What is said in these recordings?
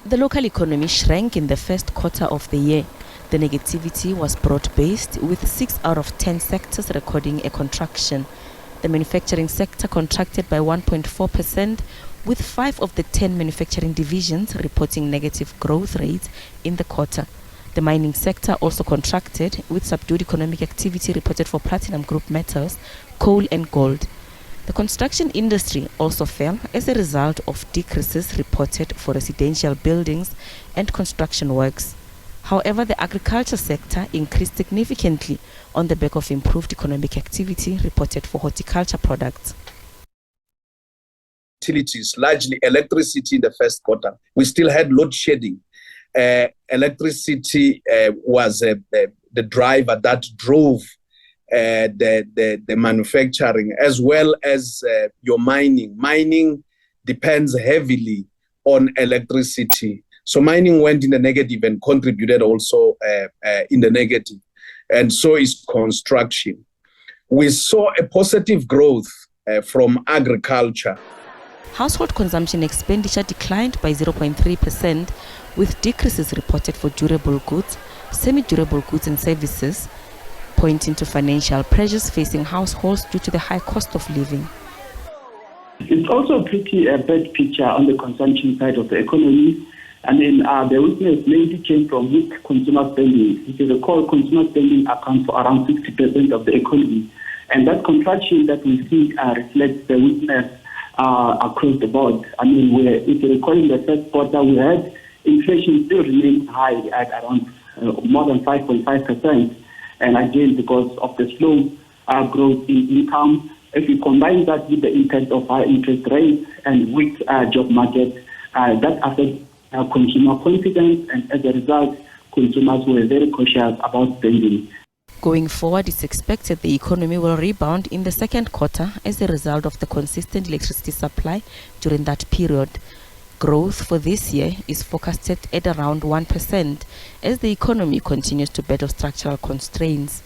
The local economy shrank in the first quarter of the year. The negativity was broad-based, with 6 out of 10 sectors recording a contraction. The manufacturing sector contracted by 1.4%, with 5 of the 10 manufacturing divisions reporting negative growth rates in the quarter. The mining sector also contracted, with subdued economic activity reported for platinum group metals, coal and gold. The construction industry also fell as a result of decreases reported for residential buildings and construction works. However, the agriculture sector increased significantly on the back of improved economic activity reported for horticulture products. Utilities, largely electricity in the first quarter. We still had load shedding. Electricity was the driver that drove the manufacturing, as well as your mining. Mining depends heavily on electricity. So mining went in the negative and contributed also in the negative. And so is construction. We saw a positive growth from agriculture. Household consumption expenditure declined by 0.3%, with decreases reported for durable goods, semi-durable goods and services, pointing to financial pressures facing households due to the high cost of living. It's also a pretty bad picture on the consumption side of the economy. I mean, the weakness mainly came from weak consumer spending. If you recall, consumer spending accounts for around 60% of the economy. And that contraction that we see reflects the weakness across the board. I mean, if you recall, in the first quarter, we had inflation still remained high at around more than 5.5%. And again, because of the slow growth in income, if you combine that with the impact of high interest rates and weak job market, that affects consumer confidence, and as a result, consumers were very cautious about spending. Going forward, it's expected the economy will rebound in the second quarter as a result of the consistent electricity supply during that period. Growth for this year is forecasted at around 1% as the economy continues to battle structural constraints.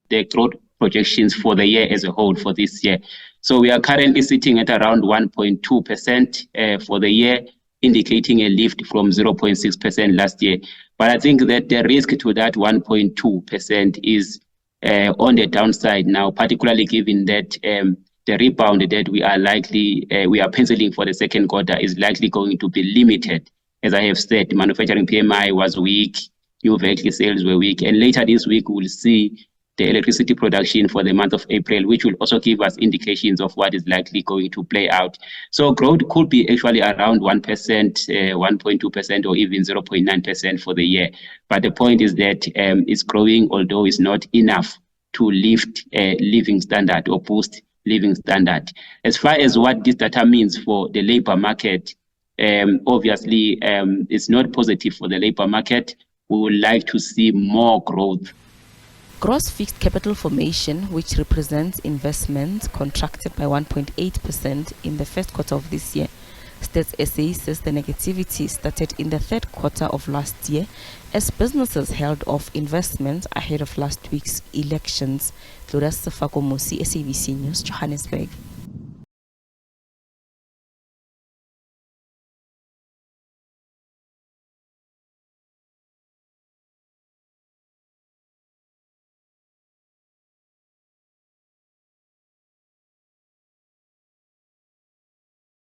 The growth projections for the year as a whole for this year. So we are currently sitting at around 1.2% for the year, indicating a lift from 0.6% last year. But I think that the risk to that 1.2% is on the downside now, particularly given that the rebound that we are penciling for the second quarter is likely going to be limited. As I have said, manufacturing PMI was weak, new vehicle sales were weak, and later this week we'll see the electricity production for the month of April, which will also give us indications of what is likely going to play out. So growth could be actually around 1%, 1.2%, or even 0.9% for the year. But the point is that it's growing, although it's not enough to lift living standard or boost living standard. As far as what this data means for the labor market, obviously it's not positive for the labor market. We would like to see more growth. Gross fixed capital formation, which represents investments, contracted by 1.8% in the first quarter of this year. Stats SA says the negativity started in the third quarter of last year as businesses held off investments ahead of last week's elections. Gloria Sefako Mosi, SABC News, Johannesburg.